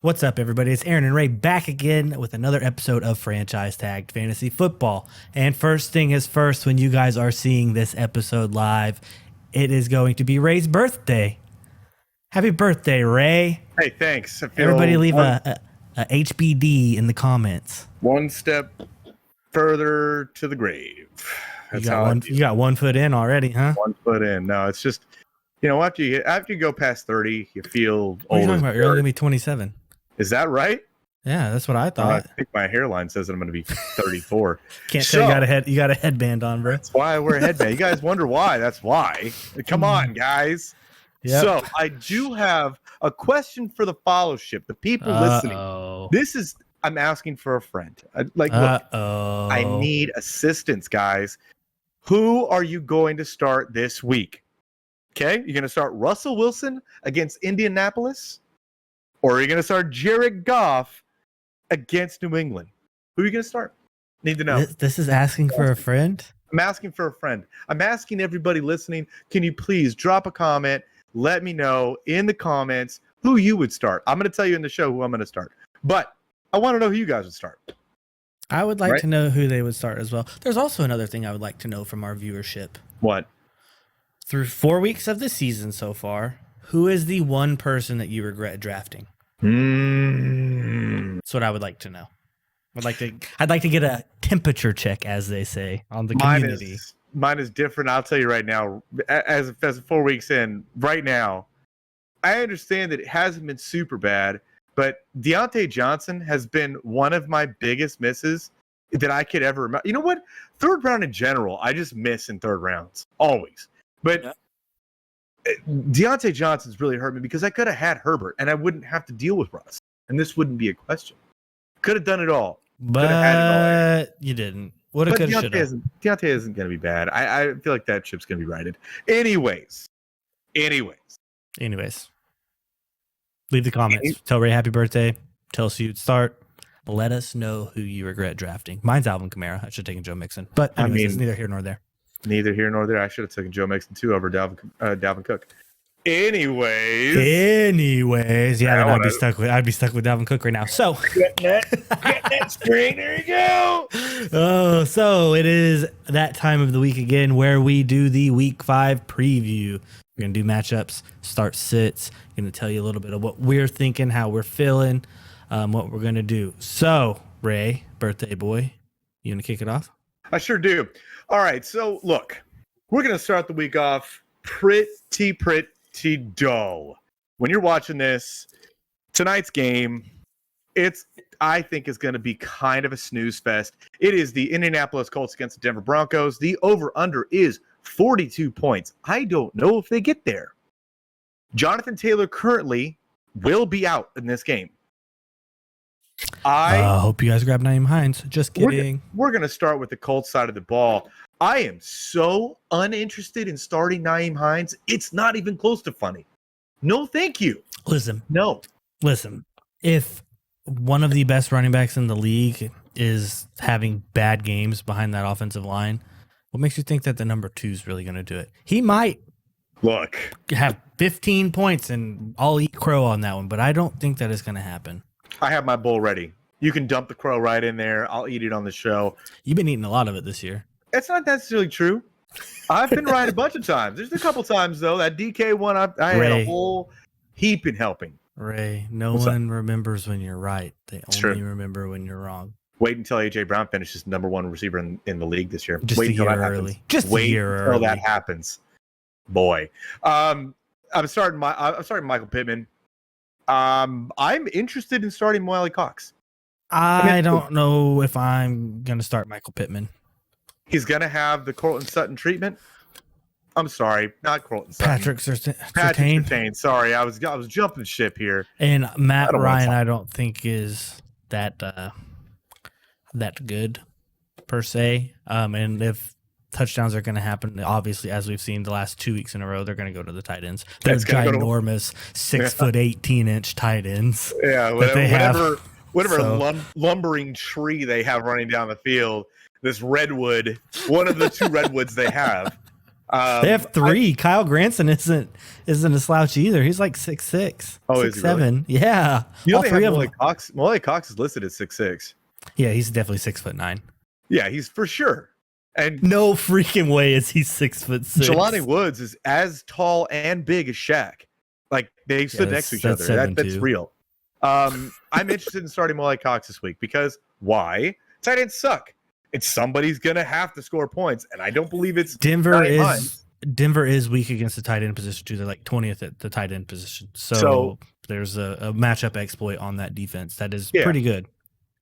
What's up, everybody? It's Aaron and Ray back again with another episode of Franchise Tagged Fantasy Football. And first thing is first, when you guys are seeing this episode live, it is going to be Ray's birthday. Happy birthday, Ray. Hey, thanks. Everybody leave a HBD in the comments. One step further to the grave. You got 1 foot in already, huh? 1 foot in. No, it's just, after you go past 30, you feel What are you old. talking about? You're only going to be 27. Is that right? Yeah, that's what I thought. I think my hairline says that I'm going to be 34. Can't tell you got a headband on, bro. That's why I wear a headband. You guys wonder why? That's why. Come on, guys. Yep. So I do have a question for the fellowship, the people listening. I'm asking for a friend. Look, I need assistance, guys. Who are you going to start this week? Okay, you're going to start Russell Wilson against Indianapolis, or are you going to start Jared Goff against New England? Who are you going to start? Need to know. This is asking for a friend? I'm asking for a friend. I'm asking everybody listening, can you please drop a comment? Let me know in the comments who you would start. I'm going to tell you in the show who I'm going to start. But I want to know who you guys would start. I would like to know who they would start as well. There's also another thing I would like to know from our viewership. What? Through 4 weeks of the season so far, who is the one person that you regret drafting? That's what I would like to know. I'd like to get a temperature check, as they say, on the community. Mine is different. I'll tell you right now, as 4 weeks in, right now, I understand that it hasn't been super bad, but Deontay Johnson has been one of my biggest misses that I could ever remember. You know what? Third round in general, I just miss in third rounds, always. But Deontay Johnson's really hurt me because I could have had Herbert, and I wouldn't have to deal with Russ, and this wouldn't be a question. Could have done it all. But you didn't. Would have, could have, should have. Deontay isn't going to be bad. I feel like that ship's going to be righted. Anyways. Leave the comments. Tell Ray happy birthday. Tell us who you'd start. Let us know who you regret drafting. Mine's Alvin Kamara. I should have taken Joe Mixon. But anyways, it's neither here nor there. Neither here nor there. I should have taken Joe Mixon too over Dalvin Cook. Anyways, yeah, then I'd be stuck with Dalvin Cook right now. So get that screen. There you go. Oh, so it is that time of the week again where we do the Week 5 preview. We're gonna do matchups, start sits. Gonna tell you a little bit of what we're thinking, how we're feeling, what we're gonna do. So, Ray, birthday boy, you gonna kick it off? I sure do. All right. So look, we're gonna start the week off pretty dull. When you're watching this, tonight's game, I think is going to be kind of a snooze fest. It is the Indianapolis Colts against the Denver Broncos. The over-under is 42 points. I don't know if they get there. Jonathan Taylor currently will be out in this game. I hope you guys grab Nyheim Hines. Just kidding. We're going to start with the Colts side of the ball. I am so uninterested in starting Nyheim Hines. It's not even close to funny. No, thank you. Listen. If one of the best running backs in the league is having bad games behind that offensive line, what makes you think that the number 2 is really going to do it? He might have 15 points and I'll eat crow on that one, but I don't think that is going to happen. I have my bowl ready. You can dump the crow right in there. I'll eat it on the show. You've been eating a lot of it this year. It's not necessarily true. I've been right a bunch of times. There's a couple times, though. That DK one, I had a whole heap in helping. Ray, What's one remembers when you're right. They only remember when you're wrong. Wait until A.J. Brown finishes number 1 receiver in the league this year. Just Wait a year early. Wait until that happens. Boy. I'm starting Michael Pittman. I'm interested in starting Wiley Cox. I don't know if I'm going to start Michael Pittman. He's going to have the Cortland Sutton treatment. I'm sorry, not Cortland Sutton. Patrick Surtain. Sorry, I was jumping ship here. And Matt Ryan, I don't think is that good per se. And if touchdowns are going to happen, obviously, as we've seen the last 2 weeks in a row, they're going to go to the tight ends. They're ginormous 6'18" tight ends. Yeah, whatever lumbering tree they have running down the field. This redwood, one of the 2 redwoods they have. They have three. Kyle Granson isn't a slouch either. He's like 6'6", Oh, 6'7". Really? Yeah, You all only three have of Molly them. Cox. Molly Cox is listed at 6'6". Yeah, he's definitely 6'9". Yeah, he's for sure. And No freaking way is he 6'6". Jelani Woods is as tall and big as Shaq. Like they stood next to each other. That's real. I'm interested in starting Molly Cox this week because why? Tight ends suck. It's somebody's gonna have to score points, and I don't believe it's Denver is weak against the tight end position too. They're like 20th at the tight end position. So there's a matchup exploit on that defense that is pretty good.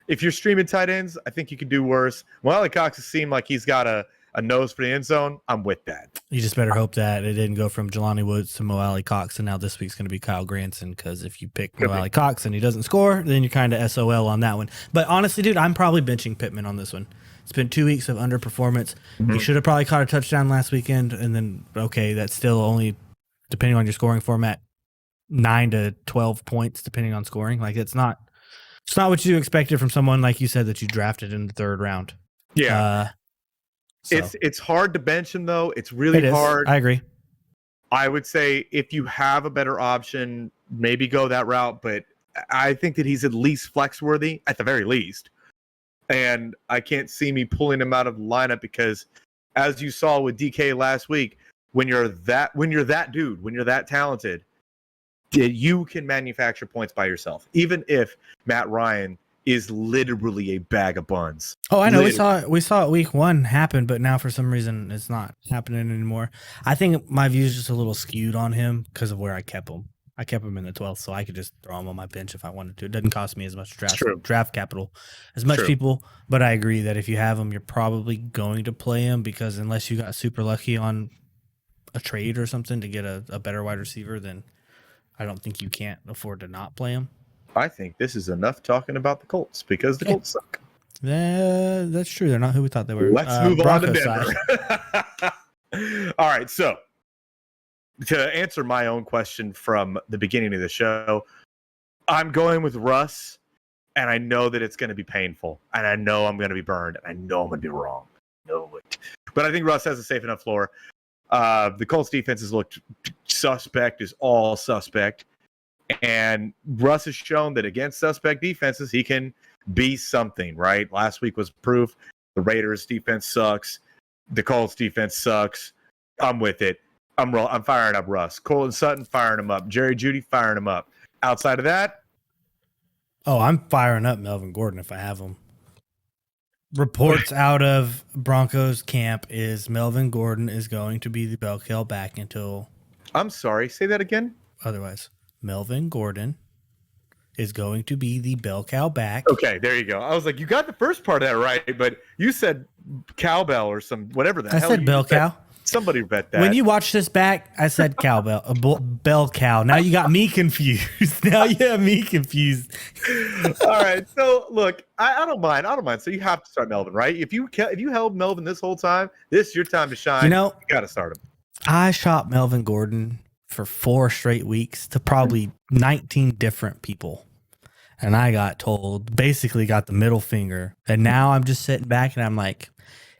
If you're streaming tight ends, I think you could do worse. Molly Cox has seemed like he's got a nose for the end zone. I'm with that. You just better hope that it didn't go from Jelani Woods to Mo Alley Cox, and now this week's going to be Kyle Granson, because if you pick Mo Alley Cox and he doesn't score, then you're kind of SOL on that one. But honestly, dude, I'm probably benching Pittman on this one. It's been 2 weeks of underperformance. Mm-hmm. He should have probably caught a touchdown last weekend, and then, okay, that's still only, depending on your scoring format, 9 to 12 points, depending on scoring. Like, it's not what you expected from someone, like you said, that you drafted in the third round. Yeah. It's hard to bench him, though. It's really hard. I agree. I would say if you have a better option, maybe go that route. But I think that he's at least flex worthy, at the very least. And I can't see me pulling him out of the lineup because, as you saw with DK last week, when you're that dude, when you're that talented, you can manufacture points by yourself. Even if Matt Ryan is literally a bag of buns. Oh, I know. We saw it week 1 happen, but now for some reason it's not happening anymore. I think my view is just a little skewed on him because of where I kept him. I kept him in the 12th, so I could just throw him on my bench if I wanted to. It doesn't cost me as much draft capital as much people, but I agree that if you have him, you're probably going to play him, because unless you got super lucky on a trade or something to get a better wide receiver, then I don't think you can't afford to not play him. I think this is enough talking about the Colts, because the Colts suck. That's true. They're not who we thought they were. Let's move on to Denver. All right, so to answer my own question from the beginning of the show, I'm going with Russ, and I know that it's going to be painful, and I know I'm going to be burned, and I know I'm going to be wrong. No, but I think Russ has a safe enough floor. The Colts defense has looked suspect, is all suspect. And Russ has shown that against suspect defenses, he can be something, right? Last week was proof. The Raiders defense sucks. The Colts defense sucks. I'm with it. I'm firing up Russ. Colin Sutton, firing him up. Jerry Jeudy, firing him up. Outside of that, I'm firing up Melvin Gordon if I have him. Reports out of Broncos camp is Melvin Gordon is going to be the bell cow back until... I'm sorry, say that again? Otherwise. Melvin Gordon is going to be the bell cow back. Okay, there you go. I was like, you got the first part of that right, but you said cowbell or some whatever the hell. I said bell cow. Somebody bet that. When you watch this back, I said cowbell, bell cow. Now you got me confused. Now you have me confused. All right, so look, I don't mind. So you have to start Melvin, right? If you held Melvin this whole time, this is your time to shine. You got to start him. I shot Melvin Gordon for 4 straight weeks to probably 19 different people. And I got told, basically got the middle finger. And now I'm just sitting back and I'm like,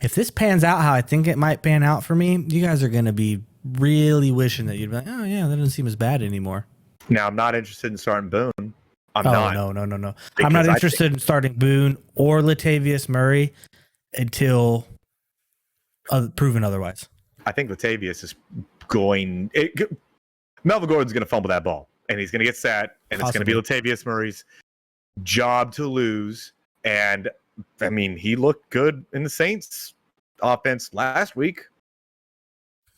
if this pans out how I think it might pan out for me, you guys are going to be really wishing that you'd be like, oh yeah, that doesn't seem as bad anymore. Now, I'm not interested in starting Boone. No. I'm not interested in starting Boone or Latavius Murray until proven otherwise. I think Latavius is going... Melvin Gordon's going to fumble that ball, and he's going to get set, and It's going to be Latavius Murray's job to lose. And, I mean, he looked good in the Saints offense last week.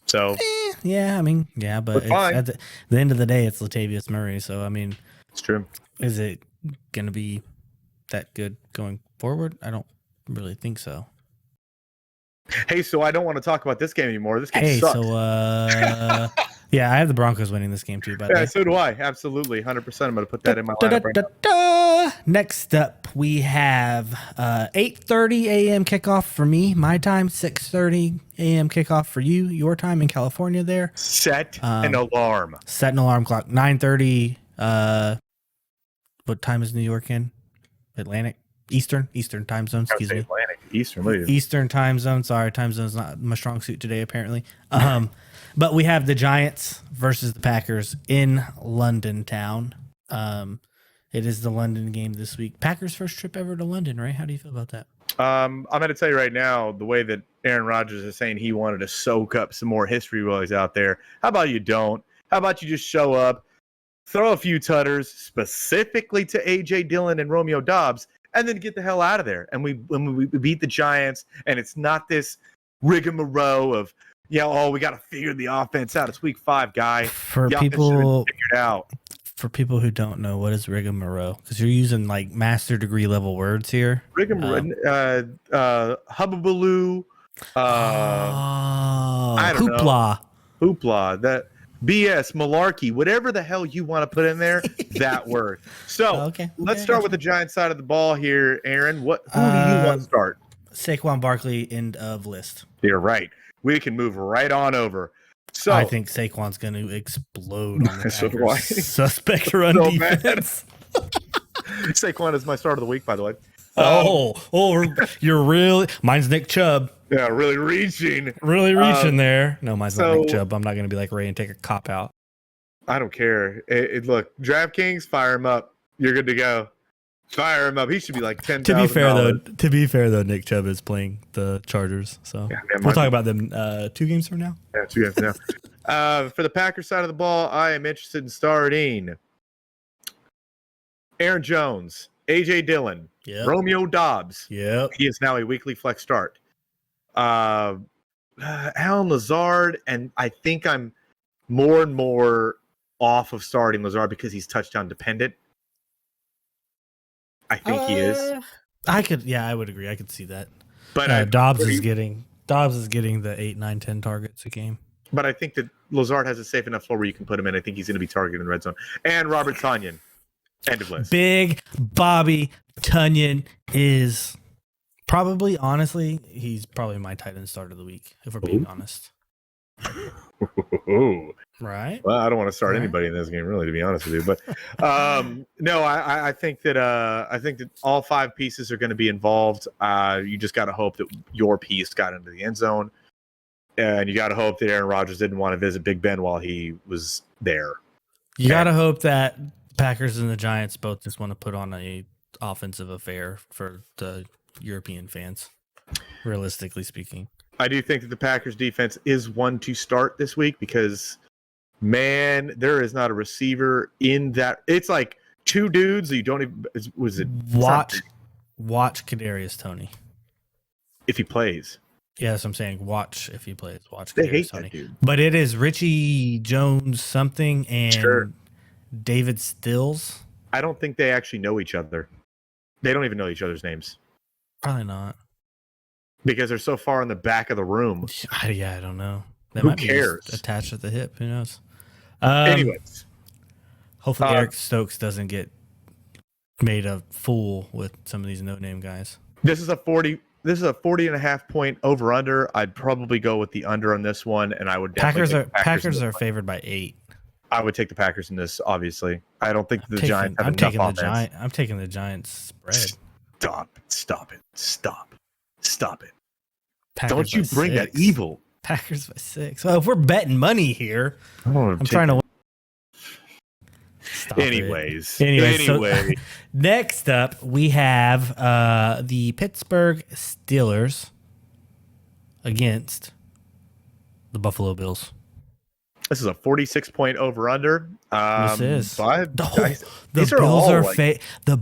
So, but at the end of the day, it's Latavius Murray. So, I mean, it's true. Is it going to be that good going forward? I don't really think so. Hey, so I don't want to talk about this game anymore. This game sucks. Yeah, I have the Broncos winning this game too. So do I. Absolutely, 100%. I'm going to put that in my lineup right now. Next up, we have 8:30 a.m. kickoff for me, my time. 6:30 a.m. kickoff for you, your time in California. There. Set an alarm. Set an alarm clock. 9:30. What time is New York in? Atlantic, Eastern time zone. Excuse me. Atlantic. Eastern. What is it? Eastern time zone. Sorry, time zone's not my strong suit today, apparently. But we have the Giants versus the Packers in London town. It is the London game this week. Packers' first trip ever to London, right? How do you feel about that? I'm going to tell you right now, the way that Aaron Rodgers is saying he wanted to soak up some more history while he's out there. How about you don't? How about you just show up, throw a few tutters specifically to A.J. Dillon and Romeo Doubs, and then get the hell out of there. And we beat the Giants, and it's not this rigmarole of, we got to figure the offense out. It's week 5, guy. For Y'all people figured out. For people who don't know, what is rigmarole? Because you're using like master degree level words here. Rigmarole, hubbubaloo, I don't know. Hoopla, that BS, malarkey, whatever the hell you want to put in there, that word. So let's start with the Giants side of the ball here, Aaron. Who do you want to start? Saquon Barkley, end of list. You're right. We can move right on over. So I think Saquon's going to explode on the Packers. Suspect run defense. Saquon is my start of the week, by the way. You're really. Mine's Nick Chubb. Yeah, really reaching. There. No, mine's not Nick Chubb. I'm not going to be like Ray and take a cop out. I don't care. Look, DraftKings, fire him up. You're good to go. Fire him up. He should be like $10,000. To be fair though, Nick Chubb is playing the Chargers, so we'll talk about them 2 games from now. Yeah, 2 games from now. For the Packers side of the ball, I am interested in starting Aaron Jones, A.J. Dillon, Romeo Doubs. Yep. He is now a weekly flex start. Alan Lazard, and I think I'm more and more off of starting Lazard because he's touchdown dependent. I think he is. I would agree. I could see that. But Dobbs is getting the 8, 9, 10 targets a game. But I think that Lazard has a safe enough floor where you can put him in. I think he's going to be targeted in red zone. And Robert Tonyan, end of list. Big Bobby Tonyan is probably, honestly, he's probably my tight end start of the week, if we're being honest. Right. Well, I don't want to start anybody in this game, really, to be honest with you. But no, I think that all 5 pieces are going to be involved. You just got to hope that your piece got into the end zone, and you got to hope that Aaron Rodgers didn't want to visit Big Ben while he was there. You got to hope that Packers and the Giants both just want to put on a offensive affair for the European fans, realistically speaking. I do think that the Packers defense is one to start this week because, man, there is not a receiver in that. It's like 2 dudes that you don't even. Watch Kadarius Toney if he plays. Yeah, that's what I'm saying. Watch if he plays. Watch They Kadarius hate Toney. that dude. But it is Richie Jones something and David Stills. I don't think they actually know each other. They don't even know each other's names. Probably not. Because they're so far in the back of the room. Yeah, I don't know. That Who might cares? Be attached at the hip. Who knows? Anyways. Hopefully Eric Stokes doesn't get made a fool with some of these no-name guys. This is a 40.5 point over-under. I'd probably go with the under on this one, and I would definitely Packers are favored by 8. I would take the Packers in this, obviously. I don't think the Giants have enough offense. I'm taking the Giants spread. Stop it. Packers don't you bring 6. that evil. Packers by 6. Well, if we're betting money here, I'm trying to. Anyway. So, next up, we have the Pittsburgh Steelers against the Buffalo Bills. This is a 46 point over under. This is. The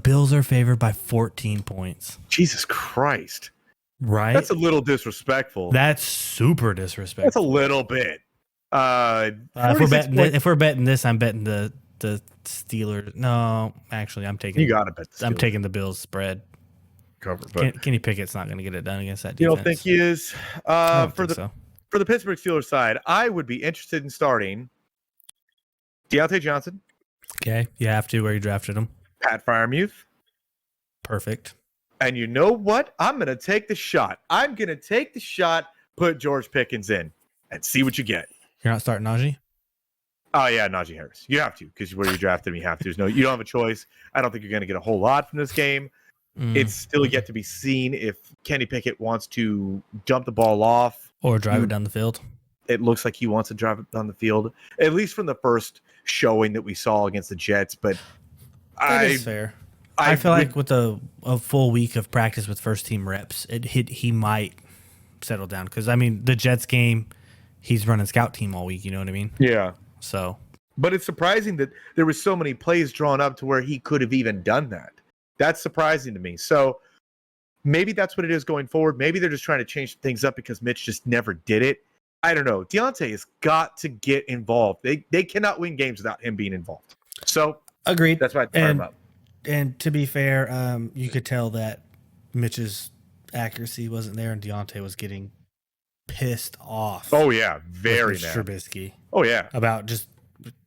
Bills are favored by 14 points. Jesus Christ. Right? That's a little disrespectful. That's super disrespectful. That's a little bit. If we're betting this, I'm betting the Steelers. No, actually, I'm taking. You gotta bet. I'm taking the Bills spread. Cover, but Kenny Pickett's not going to get it done against that defense. You don't think he is? For the Pittsburgh Steelers side, I would be interested in starting Deontay Johnson. Okay, you have to where you drafted him. Pat Freiermuth. Perfect. And you know what? I'm going to take the shot. Put George Pickens in, and see what you get. You're not starting Najee? Oh, yeah, Najee Harris. You have to, because where you drafted him, you have to. You don't have a choice. I don't think you're going to get a whole lot from this game. It's still yet to be seen if Kenny Pickett wants to dump the ball off or drive it down the field. It looks like he wants to drive it down the field, at least from the first showing that we saw against the Jets. But that is fair. I feel like with a full week of practice with first team reps, he might settle down. Because, I mean, the Jets game, he's running scout team all week. You know what I mean? Yeah. So. But it's surprising that there was so many plays drawn up to where he could have even done that. That's surprising to me. So maybe that's what it is going forward. Maybe they're just trying to change things up because Mitch just never did it. I don't know. Deontay has got to get involved. They cannot win games without him being involved. So agreed. That's why I fire him up. And to be fair, you could tell that Mitch's accuracy wasn't there, and Deontay was getting pissed off. Oh yeah, very mad. Trubisky. Oh yeah, about just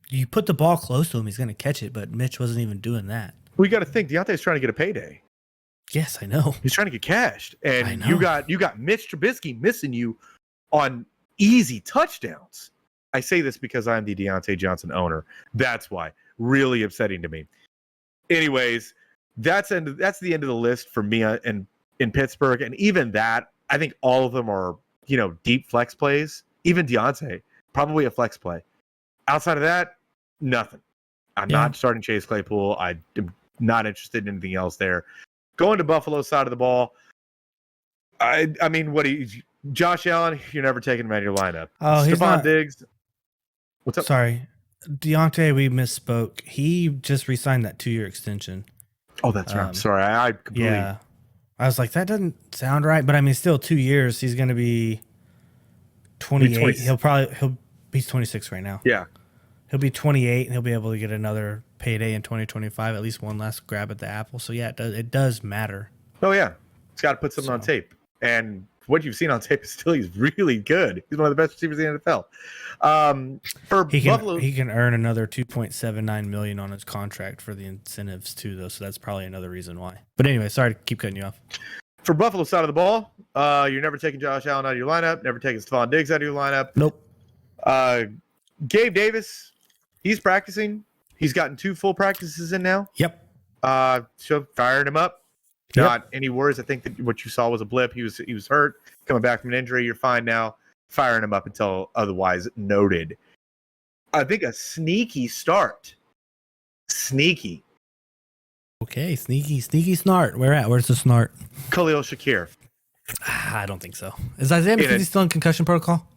you put the ball close to him, he's going to catch it, but Mitch wasn't even doing that. We got to think Deontay's trying to get a payday. Yes, I know. He's trying to get cashed, and you got Mitch Trubisky missing you on easy touchdowns. I say this because I'm the Deontay Johnson owner. That's why. Really upsetting to me. Anyways, that's the end of the list for me in Pittsburgh, and even that, I think all of them are deep flex plays. Even Deontay, probably a flex play. Outside of that, nothing. I'm not starting Chase Claypool. I am not interested in anything else there. Going to Buffalo's side of the ball, I mean, Josh Allen, you're never taking him out of your lineup. Oh, he's not. Diggs. What's up? Sorry. Deontay, we misspoke. He just re-signed that 2-year extension. Oh, that's right. Sorry, I completely. Yeah, I was like, that doesn't sound right. But I mean, still 2 years. He's going to be 28. He's 26 right now. Yeah, he'll be 28, and he'll be able to get another payday in 2025. At least one last grab at the apple. So yeah, it does matter. Oh yeah, he's got to put something on tape. And what you've seen on tape is still he's really good. He's one of the best receivers in the NFL. Buffalo, he can earn another $2.79 million on his contract for the incentives too, though. So that's probably another reason why. But anyway, sorry to keep cutting you off. For Buffalo side of the ball, you're never taking Josh Allen out of your lineup. Never taking Stephon Diggs out of your lineup. Nope. Gabe Davis, he's practicing. He's gotten 2 full practices in now. Yep. So firing him up. Not any worries. I think that what you saw was a blip. He was hurt, coming back from an injury. You're fine now. Firing him up until otherwise noted. I think a sneaky start. Sneaky. Okay, sneaky snart. Where's the snart? Khalil Shakir. I don't think so. Is Isaiah McKenzie still in concussion protocol?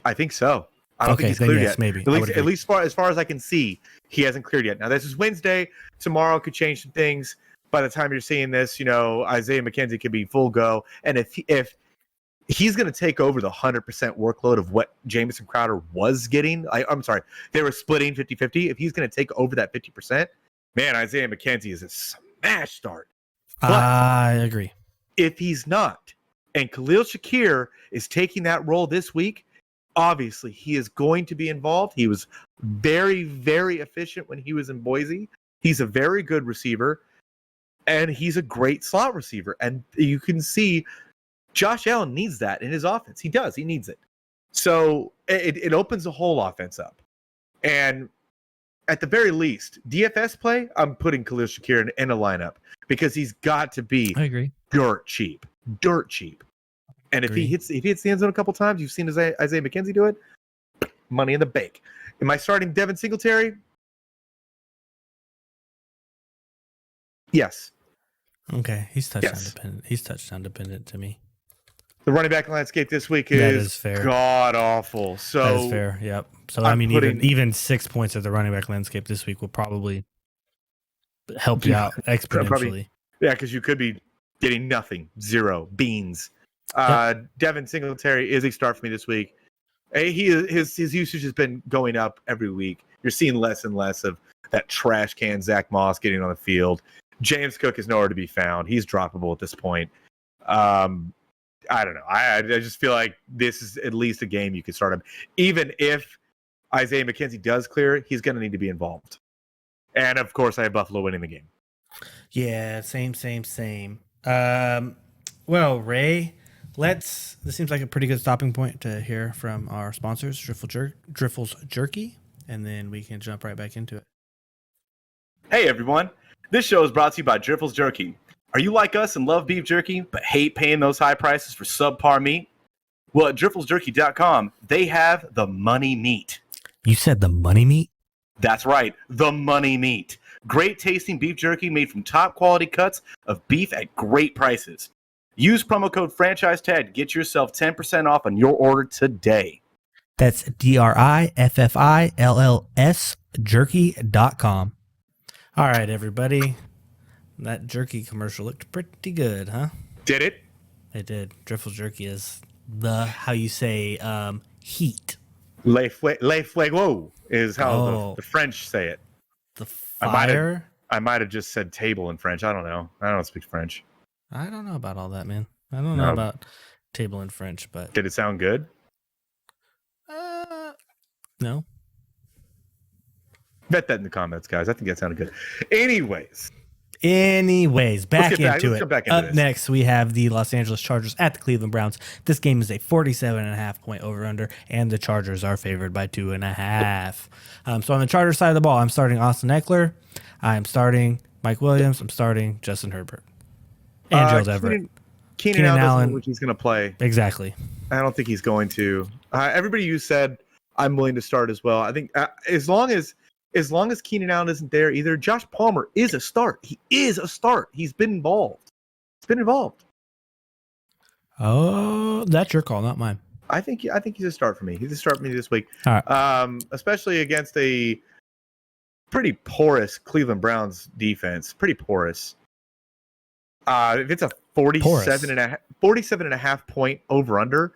I think so. I don't think he's cleared yet. Maybe. At least as far as I can see, he hasn't cleared yet. Now, this is Wednesday. Tomorrow could change some things. By the time you're seeing this, Isaiah McKenzie could be full go. And if he's going to take over the 100% workload of what Jamison Crowder was getting, I'm sorry, they were splitting 50-50. If he's going to take over that 50%, man, Isaiah McKenzie is a smash start. But I agree. If he's not, and Khalil Shakir is taking that role this week, obviously he is going to be involved. He was very, very efficient when he was in Boise. He's a very good receiver. And he's a great slot receiver. And you can see Josh Allen needs that in his offense. He does. He needs it. So it opens the whole offense up. And at the very least, DFS play, I'm putting Khalil Shakir in a lineup because he's got to be I agree. Dirt cheap. And if he hits the end zone a couple times, you've seen Isaiah McKenzie do it, money in the bank. Am I starting Devin Singletary? Yes. Okay, he's touchdown dependent. He's touchdown dependent to me. The running back landscape this week is god awful. So that is fair. Yep. So I mean, even 6 points of the running back landscape this week will probably help you out exponentially. Because you could be getting nothing, 0 beans. Devin Singletary is a start for me this week. His usage has been going up every week. You're seeing less and less of that trash can Zach Moss getting on the field. James Cook is nowhere to be found. He's droppable at this point. I don't know. I just feel like this is at least a game you could start him. Even if Isaiah McKenzie does clear, he's going to need to be involved. And, of course, I have Buffalo winning the game. Yeah, same. Well, Ray, this seems like a pretty good stopping point to hear from our sponsors, Driffle's Jerky, and then we can jump right back into it. Hey, everyone. This show is brought to you by Driffle's Jerky. Are you like us and love beef jerky, but hate paying those high prices for subpar meat? Well, at driftlesjerky.com, they have the money meat. You said the money meat? That's right, the money meat. Great tasting beef jerky made from top quality cuts of beef at great prices. Use promo code FranchiseTag to get yourself 10% off on your order today. That's DRIFFILLS jerky.com. All right, everybody. That jerky commercial looked pretty good, huh? Did it? It did. Driffle jerky is the, how you say, heat. Le fuego is how the French say it. The fire? I might have just said table in French. I don't know. I don't speak French. I don't know about all that, man. I don't know about table in French, but... Did it sound good? No. Bet that in the comments, guys. I think that sounded good. Anyways, back into it. Up this. Next, we have the Los Angeles Chargers at the Cleveland Browns. This game is a 47.5 point over-under, and the Chargers are favored by 2.5. So on the Chargers side of the ball, I'm starting Austin Eckler. I'm starting Mike Williams. I'm starting Justin Herbert. And Gerald Everett. Keenan Allen, which he's going to play. Exactly. I don't think he's going to. Everybody you said, I'm willing to start as well. I think as long as Keenan Allen isn't there either, Josh Palmer is a start. He is a start. He's been involved. Oh, that's your call, not mine. I think he's a start for me. He's a start for me this week. All right. Especially against a pretty porous Cleveland Browns defense. Pretty porous. If it's a 47 and a half point over under,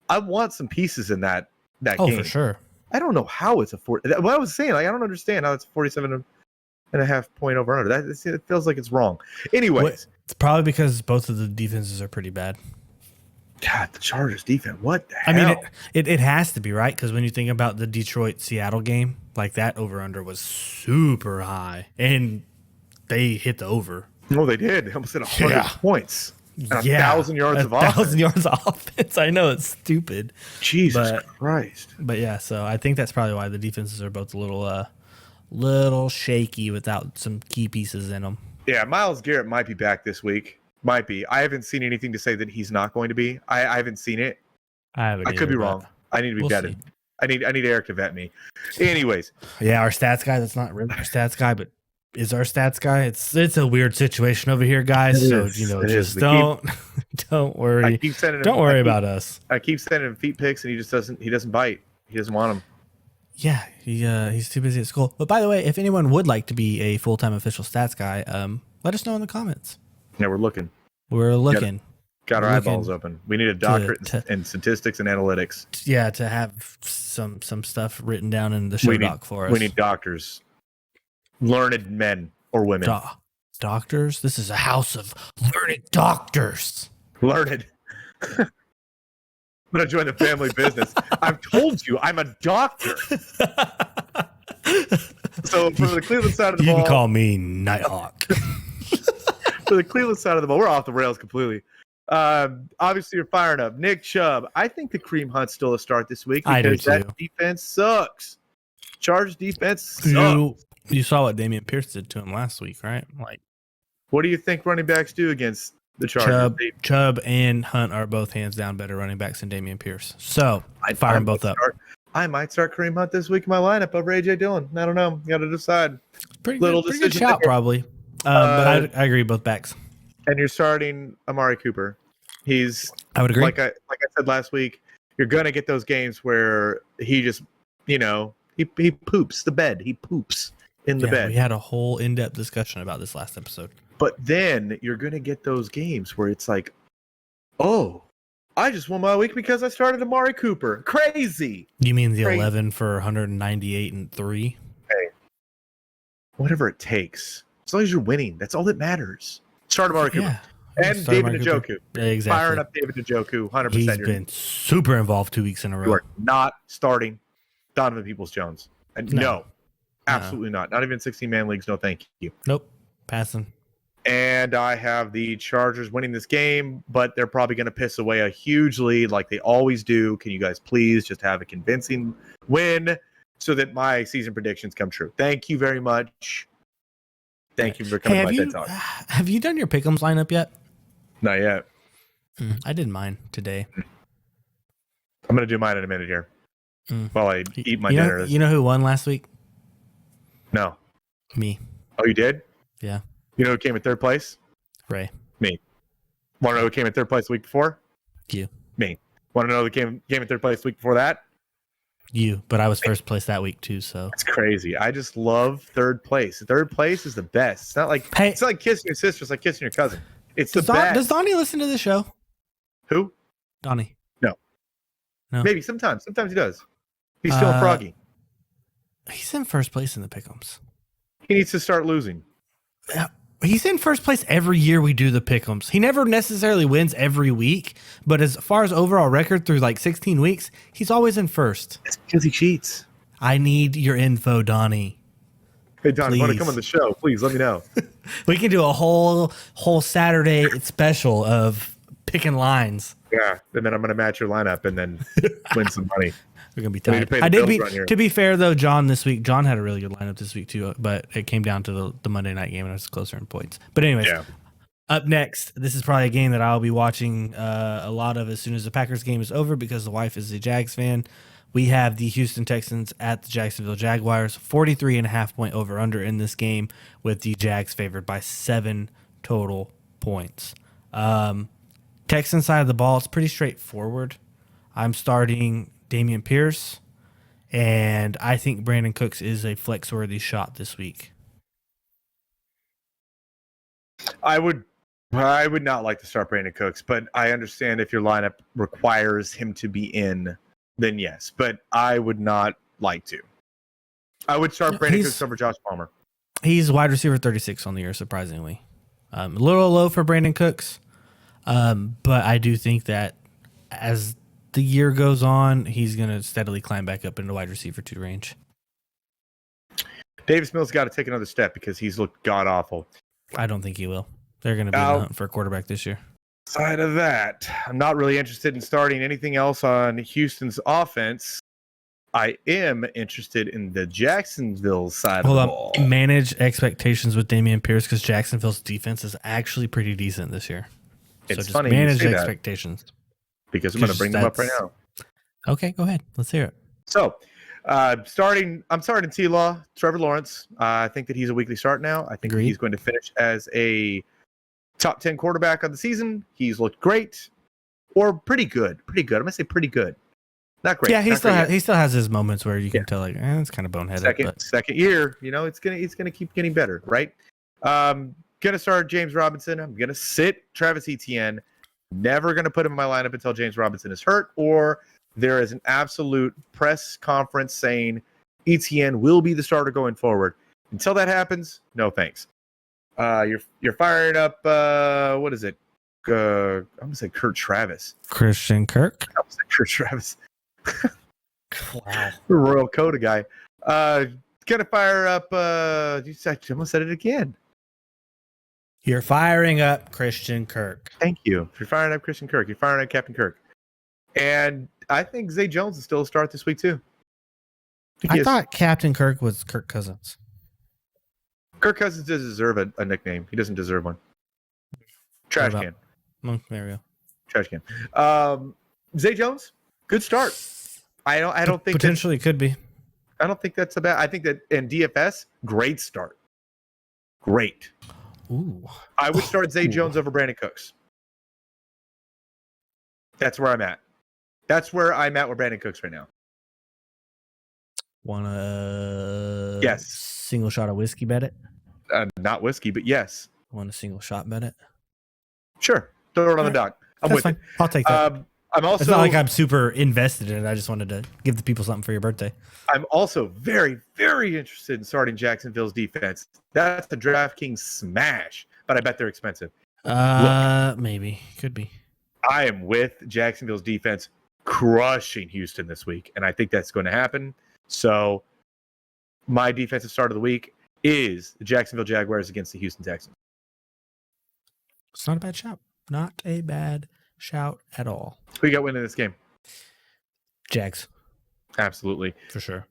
I want some pieces in that game. Oh, for sure. I don't know how it's a 40. What I was saying, like, I don't understand how it's 47 and a half point over under. It feels like it's wrong. Anyways, it's probably because both of the defenses are pretty bad. God, the Chargers defense. What the hell? I mean, it has to be, right? Because when you think about the Detroit-Seattle game, like that over-under was super high, and they hit the over. No, they did. They almost hit 100 points. And 1,000 yards of offense. 1,000 yards of offense. I know, it's stupid. Jesus Christ. But yeah, so I think that's probably why the defenses are both a little shaky without some key pieces in them. Yeah, Myles Garrett might be back this week. Might be. I haven't seen anything to say that he's not going to be. I haven't seen it. I could be wrong. I need to be vetted. I need Eric to vet me. Anyways. Yeah, our stats guy, that's not really our stats guy, but is our stats guy. It's a weird situation over here, guys. Just don't worry. Don't worry about us. I keep sending him feet pics, and he doesn't bite. He doesn't want them. Yeah, he's too busy at school. But by the way, if anyone would like to be a full-time official stats guy, let us know in the comments. Yeah, we're looking. Got our eyeballs open. We need a doctorate in statistics and analytics. Yeah, to have some stuff written down in the show doc for us. We need doctors. Learned men or women. Doctors? This is a house of learned doctors. Learned. I'm going to join the family business. I've told you, I'm a doctor. So for the Cleveland side of the ball. You can call me Nighthawk. For the Cleveland side of the ball, we're off the rails completely. Obviously, you're firing up. Nick Chubb. I think the Kareem Hunt's still a start this week because that defense sucks. Chargers defense sucks. You saw what Dameon Pierce did to him last week, right? Like, what do you think running backs do against the Chargers? Chubb and Hunt are both hands down better running backs than Dameon Pierce. So I'd fire them both up. I might start Kareem Hunt this week in my lineup over AJ Dillon. I don't know. Got to decide. Pretty good shout, probably. But I agree, both backs. And you're starting Amari Cooper. I would agree. Like I said last week, you're gonna get those games where he just, he poops the bed. He poops in the bed. We had a whole in-depth discussion about this last episode. But then you're gonna get those games where it's like, oh, I just won my week because I started Amari Cooper. Crazy. You mean the 11 for 198 and 3? Hey, whatever it takes. As long as you're winning, that's all that matters. Start Amari Cooper. Yeah. And David Njoku. Exactly. Firing up David Njoku, 100%. He's been super involved 2 weeks in a row. You are not starting Donovan Peoples-Jones. No, absolutely not. Not even 16-man leagues. No, thank you. Nope. Passing. And I have the Chargers winning this game, but they're probably going to piss away a huge lead like they always do. Can you guys please just have a convincing win so that my season predictions come true? Thank you very much. Thank you for coming to my TED Talk. Have you done your pick'ems lineup yet? Not yet. I did mine today. I'm going to do mine in a minute here while I eat my you dinner. You know who won last week? No. Me. Oh, you did? Yeah. You know who came in third place? Ray. Me. Want to know who came in third place the week before? You. Me. Want to know who came in third place the week before that? You. But I was first place that week too, so. It's crazy. I just love third place. Third place is the best. It's not like it's not like kissing your sister. It's like kissing your cousin. It's the best. Does Donnie listen to the show? Who? Donnie. No. Maybe sometimes. Sometimes he does. He's feeling froggy. He's in first place in the pick'ems. He needs to start losing. He's in first place every year we do the pick'ems. He never necessarily wins every week, but as far as overall record through like 16 weeks, he's always in first. It's because he cheats. I need your info, Donnie. Hey, Donnie, want to come on the show? Please let me know. We can do a whole Saturday special of picking lines. Yeah, and then I'm going to match your lineup and then win some money. We're going to be tight. To be fair, though, John had a really good lineup this week, too, but it came down to the Monday night game, and it was closer in points. But anyways, Up next, this is probably a game that I'll be watching a lot of as soon as the Packers game is over because the wife is a Jags fan. We have the Houston Texans at the Jacksonville Jaguars, 43.5-point over-under in this game, with the Jags favored by 7 total points. Texan side of the ball, it's pretty straightforward. I'm starting Dameon Pierce, and I think Brandon Cooks is a flex-worthy shot this week. I would not like to start Brandon Cooks, but I understand if your lineup requires him to be in, then yes. But I would not like to. I would start Brandon Cooks over Josh Palmer. He's wide receiver 36 on the year, surprisingly. A little low for Brandon Cooks, but I do think that as the year goes on, he's going to steadily climb back up into wide receiver 2 range. Davis Mills got to take another step because he's looked god-awful. I don't think he will. They're going to be in the hunt for a quarterback this year. Side of that, I'm not really interested in starting anything else on Houston's offense. I am interested in the Jacksonville side of the ball. Manage expectations with Dameon Pierce because Jacksonville's defense is actually pretty decent this year. It's just funny manage you say expectations. Because I'm going to bring them up right now. Okay, go ahead. Let's hear it. So, I'm starting T-Law, Trevor Lawrence. I think that he's a weekly start now. I think that he's going to finish as a top 10 quarterback of the season. He's looked great or pretty good. Pretty good. I'm going to say pretty good. Not great. Yeah, he still has his moments where you can tell like it's kind of boneheaded. Second year, it's gonna keep getting better, right? Gonna start James Robinson. I'm gonna sit Travis Etienne. Never gonna put him in my lineup until James Robinson is hurt or there is an absolute press conference saying Etienne will be the starter going forward. Until that happens, no thanks. You're firing up what is it? I'm gonna say Kurt Travis. Christian Kirk. I'm gonna say Kurt Travis. Wow. Royal Coda guy. Gonna fire up I almost said it again. You're firing up Christian Kirk. Thank you. You're firing up Christian Kirk. You're firing up Captain Kirk. And I think Zay Jones is still a start this week too. I thought Captain Kirk was Kirk Cousins. Kirk Cousins does deserve a nickname. He doesn't deserve one. Trash can. There we go. Trash can. Zay Jones, good start. I don't think potentially could be. I don't think that's a bad. I think that in DFS, great start. Great. Ooh. I would start Zay Jones over Brandon Cooks. That's where I'm at. That's where I'm at with Brandon Cooks right now. Want yes. Single shot of whiskey bet it? Not whiskey, but yes. Want a single shot bet it? Sure. Throw it on the dock. I'm with it. I'll take that. I'm also. It's not like I'm super invested in it. I just wanted to give the people something for your birthday. I'm also very, very interested in starting Jacksonville's defense. That's a DraftKings smash, but I bet they're expensive. Maybe. Could be. I am with Jacksonville's defense crushing Houston this week, and I think that's going to happen. So my defensive start of the week is the Jacksonville Jaguars against the Houston Texans. It's not a bad shout. Not a bad shout at all. Who you got winning this game? Jags. Absolutely. For sure.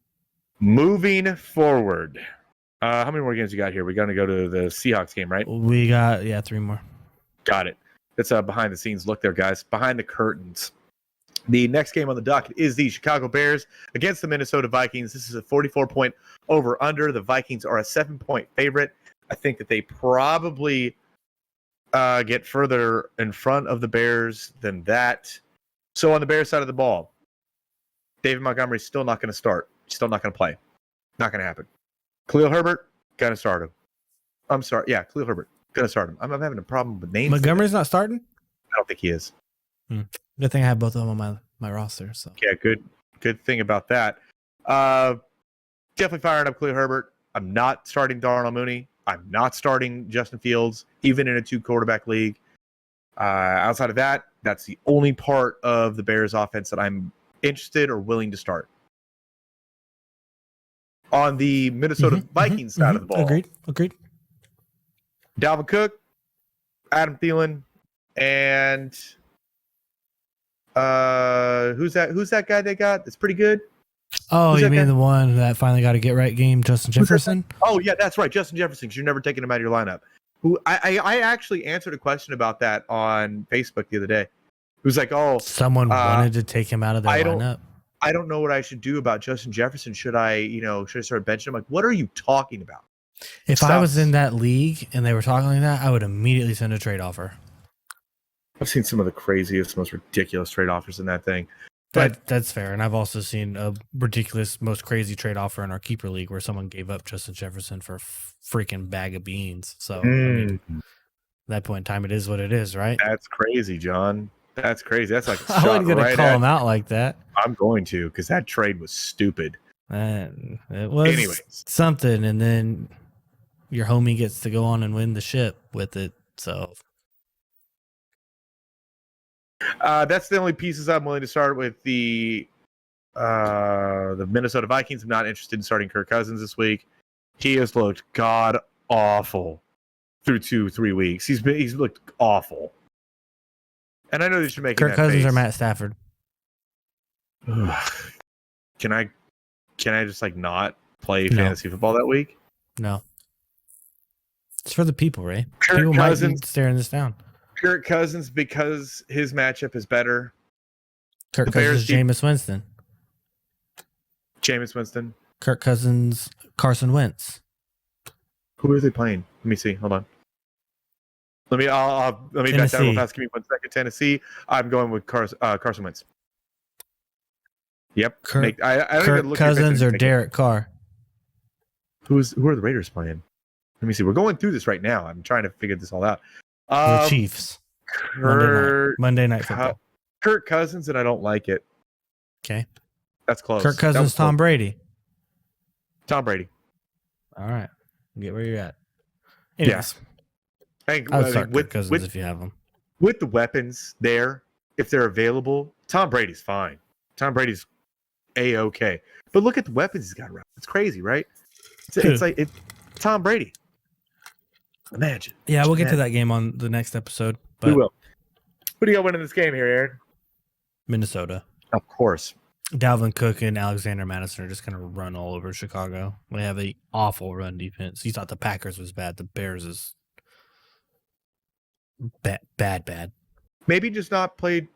Moving forward, How many more games you got here? We're going to go to the Seahawks game, right? We got 3 more. Got it. That's a behind the scenes look there, guys. Behind the curtains. The next game on the docket is the Chicago Bears against the Minnesota Vikings. This is a 44-point over-under. The Vikings are a 7-point favorite. I think that they probably get further in front of the Bears than that. So on the Bears side of the ball, David Montgomery's still not going to start. Still not going to play. Not going to happen. Khalil Herbert, going to start him. I'm sorry. Yeah, Khalil Herbert, going to start him. I'm having a problem with names. Montgomery's not starting? I don't think he is. Good thing I have both of them on my roster. So yeah, good thing about that. Definitely firing up Khalil Herbert. I'm not starting Darnell Mooney. I'm not starting Justin Fields, even in a 2-quarterback league. Outside of that, that's the only part of the Bears offense that I'm interested or willing to start. On the Minnesota Vikings side of the ball. Agreed. Dalvin Cook, Adam Thielen, and who's that guy they got? That's pretty good. Oh, Who's you that mean guy? the one that finally got a get right game, Justin Jefferson? Oh yeah, that's right, Justin Jefferson. 'Cause you're never taking him out of your lineup. Who I actually answered a question about that on Facebook the other day. It was like, oh, Someone wanted to take him out of their lineup. I don't know what I should do about Justin Jefferson. Should I start benching him? Like, what are you talking about? If I was in that league and they were talking like that, I would immediately send a trade offer. I've seen some of the craziest, most ridiculous trade offers in that thing. But That's fair. And I've also seen a ridiculous, most crazy trade offer in our keeper league where someone gave up Justin Jefferson for a freaking bag of beans. So, I mean, at that point in time, it is what it is, right? That's crazy, John. That's crazy. That's like I wasn't going to call him out like that. I'm going to, because that trade was stupid. It was Anyways. something, and then your homie gets to go on and win the ship with it. So that's the only pieces I'm willing to start with. The Minnesota Vikings. I'm not interested in starting Kirk Cousins this week. He has looked god awful through 2-3 weeks. He's looked awful. And I know that you're making Kirk that Cousins face. or Matt Stafford? Can I just like not play fantasy football that week? No. It's for the people, Ray. Kirk People Cousins, might be staring this down. Kirk Cousins, because his matchup is better. Kirk The Cousins, Bears keep- Jameis Winston. Jameis Winston. Kirk Cousins, Carson Wentz. Who are they playing? Let me see. Hold on. Let me bet that real Tennessee. fast. Give me 1 second. Tennessee. I'm going with Carson Wentz. Yep. Kirk, I don't even Kirk look at your Cousins picture. or Derek Carr? Who are the Raiders playing? Let me see. We're going through this right now. I'm trying to figure this all out. The Chiefs. Monday night football. Kirk Cousins, and I don't like it. Okay. That's close. Kirk That was Cousins, Tom close. Brady. Tom Brady. All right. Get where you're at. Anyways, I think, I would start Kirk Cousins with if you have them. with the weapons there, if they're available, Tom Brady's fine. Tom Brady's A-okay. But look at the weapons he's got around. It's crazy, right? It's like Tom Brady. Imagine. Yeah, we'll get to that game on the next episode. We But will. Who do you got winning this game here, Aaron? Minnesota. Of course. Dalvin Cook and Alexander Madison are just going to run all over Chicago. They have an awful run defense. You thought the Packers was bad. The Bears is bad. Maybe just not play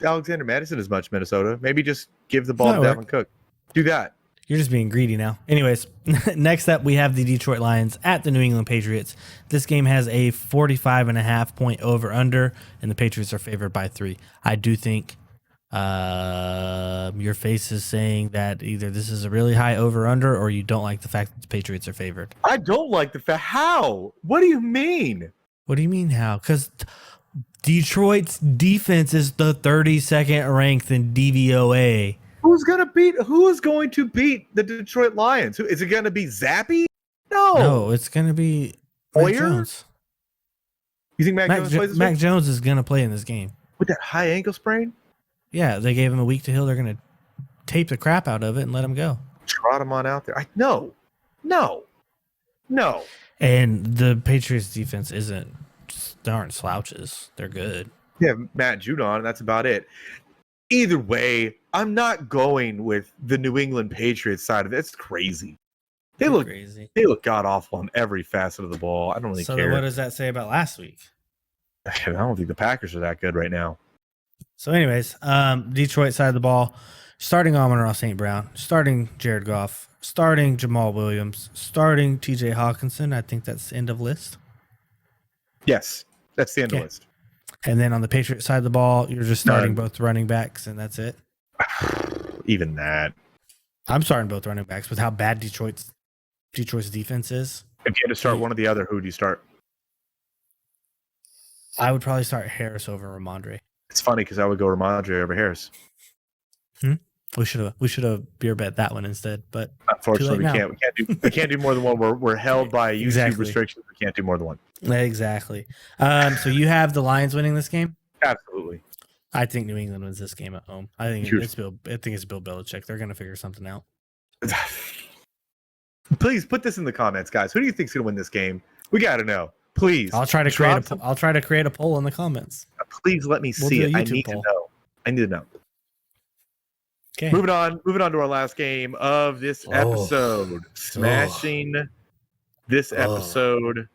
Alexander Madison as much, Minnesota. Maybe just give the ball to That'll Dalvin Cook. Do that. You're just being greedy now. Anyways, next up, we have the Detroit Lions at the New England Patriots. This game has a 45.5 point over under, and the Patriots are favored by 3. I do think your face is saying that either this is a really high over under or you don't like the fact that the Patriots are favored. I don't like the fact. How? What do you mean? What do you mean how? Because Detroit's defense is the 32nd ranked in DVOA. Who is going to beat the Detroit Lions? Is it going to be Zappy? No, it's going to be Mac Hoyer? Jones. You think Mac Jones plays this Mac week? Jones is going to play in this game. With that high ankle sprain? Yeah, they gave him a week to heal. They're going to tape the crap out of it and let him go. Trot him on out there. No. And the Patriots defense they aren't slouches. They're good. Yeah, Matt Judon, that's about it. Either way, I'm not going with the New England Patriots side of it. It's crazy. They look crazy. They look god awful on every facet of the ball. I don't really So care. then what does that say about last week? I don't think the Packers are that good right now. So, anyways, Detroit side of the ball, starting Amon-Ra St. Brown, starting Jared Goff, starting Jamal Williams, starting TJ Hawkinson. I think that's the end of list. Yes, that's the end of the list. And then on the Patriots side of the ball, you're just starting both running backs, and that's it. Even that. I'm starting both running backs with how bad Detroit's defense is. If you had to start one or the other, who would you start? I would probably start Harris over Ramondre. It's funny because I would go Ramondre over Harris. We should have beer bet that one instead, but unfortunately we can't do more than one. We're held by YouTube restrictions. We can't do more than one. Exactly. So you have the Lions winning this game? Absolutely. I think New England wins this game at home. I think it's Bill Belichick. They're going to figure something out. Please put this in the comments, guys. Who do you think's going to win this game? We got to know. Please. I'll try to create a poll in the comments. Please let me see it. I need to know. I need to know. Okay. Moving on to our last game of this episode. Smashing this episode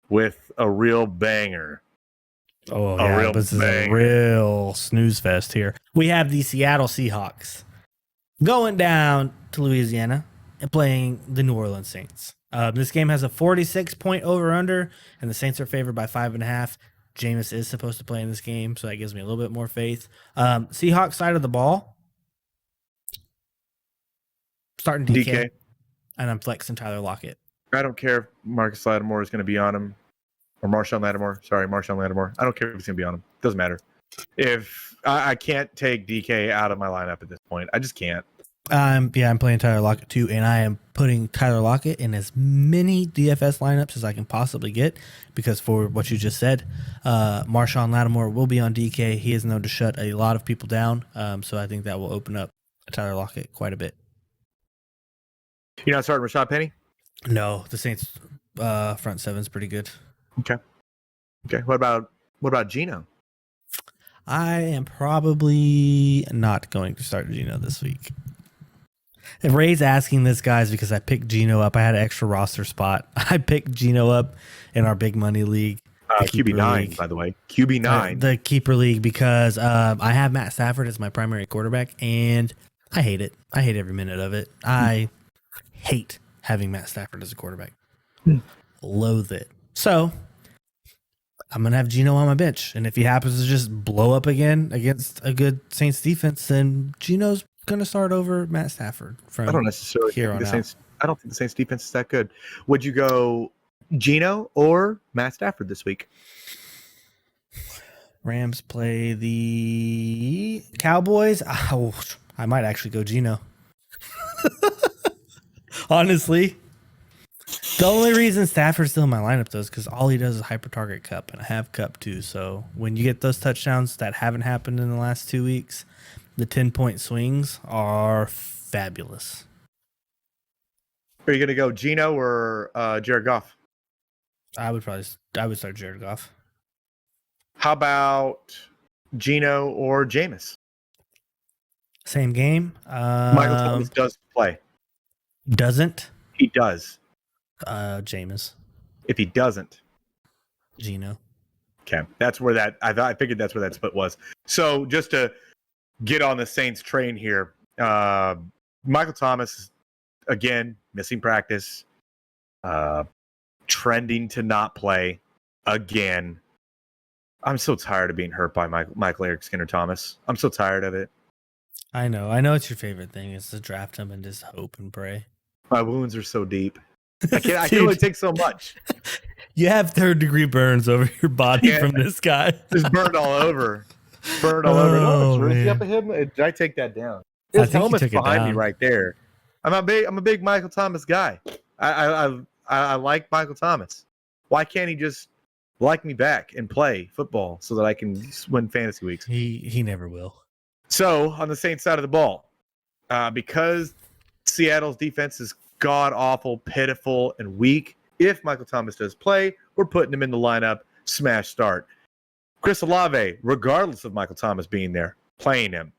with a real banger. This is a real snooze fest here. We have the Seattle Seahawks going down to Louisiana and playing the New Orleans Saints. This game has a 46-point over-under, and the Saints are favored by 5.5. Jameis is supposed to play in this game, so that gives me a little bit more faith. Seahawks side of the ball, starting DK. And I'm flexing Tyler Lockett. I don't care if Marcus Lattimore is going to be on him. Or Marshawn Lattimore. Sorry, Marshawn Lattimore. I don't care if he's going to be on him. Doesn't matter. If I can't take DK out of my lineup at this point. I just can't. I'm playing Tyler Lockett too, and I am putting Tyler Lockett in as many DFS lineups as I can possibly get because for what you just said, Marshawn Lattimore will be on DK. He is known to shut a lot of people down, so I think that will open up Tyler Lockett quite a bit. You're not starting Rashad Penny? No, the Saints front seven's pretty good. Okay. What about Geno? I am probably not going to start Geno this week. And Ray's asking this, guys, because I picked Geno up. I had an extra roster spot. I picked Geno up in our big money league. QB9, by the way. QB9. The keeper league, because I have Matt Stafford as my primary quarterback, and I hate it. I hate every minute of it. I hate having Matt Stafford as a quarterback. Loathe it. So I'm going to have Geno on my bench. And if he happens to just blow up again against a good Saints defense, then Geno's going to start over Matt Stafford from I don't necessarily here on out. I don't think the Saints defense is that good. Would you go Geno or Matt Stafford this week? Rams play the Cowboys. Oh, I might actually go Geno. Honestly. The only reason Stafford's still in my lineup, though, is because all he does is hyper-target Cup, and I have Cup, too. So when you get those touchdowns that haven't happened in the last 2 weeks, the 10-point swings are fabulous. Are you going to go Geno or Jared Goff? I would start Jared Goff. How about Geno or Jameis? Same game. Michael Thomas does play. Doesn't? He does. Jameis. If he doesn't, Geno. Okay, that's where I figured that's where that split was. So just to get on the Saints train here, Michael Thomas again missing practice, trending to not play again. I'm so tired of being hurt by Michael Eric Skinner Thomas. I'm so tired of it. I know it's your favorite thing is to draft him and just hope and pray. My wounds are so deep. I can only take so much. You have third-degree burns over your body from this guy. Just burned all over. Up him. Did I take that down? His helmet's behind me right there. I'm a big Michael Thomas guy. I like Michael Thomas. Why can't he just like me back and play football so that I can win fantasy weeks? He never will. So on the Saints side of the ball, because Seattle's defense is god awful, pitiful, and weak. If Michael Thomas does play, we're putting him in the lineup. Smash start. Chris Olave, regardless of Michael Thomas being there, playing him.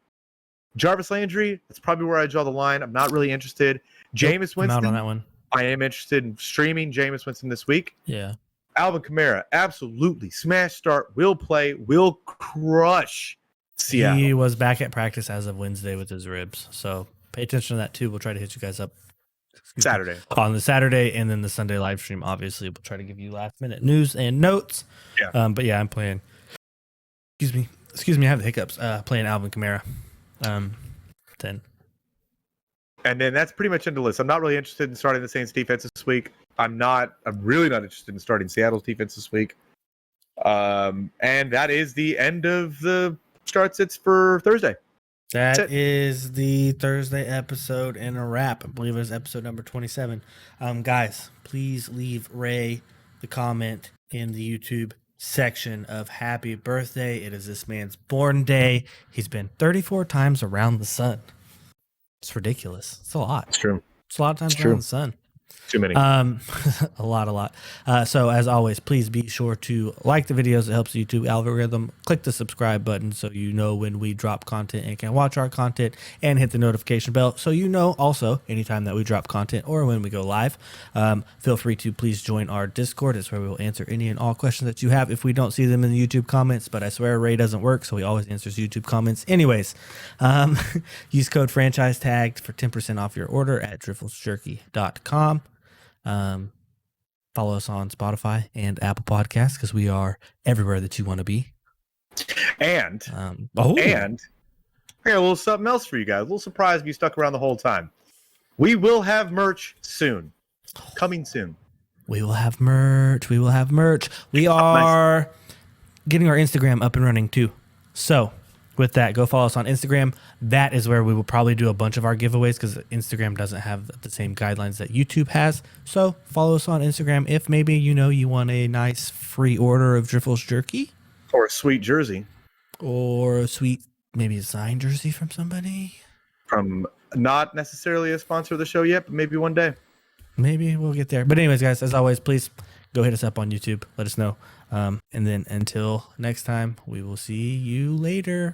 Jarvis Landry, that's probably where I draw the line. I'm not really interested. Jameis Winston. I'm out on that one. I am interested in streaming Jameis Winston this week. Yeah. Alvin Kamara, absolutely. Smash start, will play, will crush Seattle. He was back at practice as of Wednesday with his ribs. So pay attention to that too. We'll try to hit you guys up Saturday. On the Saturday, and then the Sunday live stream. Obviously, we'll try to give you last minute news and notes. Yeah. But yeah, I'm playing. Excuse me. I have the hiccups. Playing Alvin Kamara. 10. And then that's pretty much into the list. I'm not really interested in starting the Saints defense this week. I'm really not interested in starting Seattle's defense this week. And that is the end of the start sits for Thursday. That is the Thursday episode and a wrap. I believe it was episode number 27. Guys, please leave Ray the comment in the YouTube section of happy birthday. It is this man's born day. He's been 34 times around the sun. It's ridiculous. It's a lot. It's true. It's a lot of times It's around true. the sun. Too many. A lot. So as always, please be sure to like the videos. It helps the YouTube algorithm. Click the subscribe button so you know when we drop content and can watch our content, and hit the notification bell so you know also anytime that we drop content or when we go live. Feel free to please join our Discord. It's where we will answer any and all questions that you have if we don't see them in the YouTube comments, but I swear Ray doesn't work, so he always answers YouTube comments. Anyways, use code franchise tagged for 10% off your order at drifflesjerky.com. Follow us on Spotify and Apple Podcasts because we are everywhere that you want to be. And I got a little something else for you guys. A little surprise if you stuck around the whole time. We will have merch soon. Coming soon. We will have merch. We are getting our Instagram up and running too. So with that, go follow us on Instagram. That is where we will probably do a bunch of our giveaways because Instagram doesn't have the same guidelines that YouTube has. So follow us on Instagram if maybe you want a nice free order of Driffles jerky. Or a sweet jersey. Or a sweet, maybe a signed jersey from somebody. From not necessarily a sponsor of the show yet, but maybe one day. Maybe we'll get there. But anyways, guys, as always, please go hit us up on YouTube. Let us know. And then until next time, we will see you later.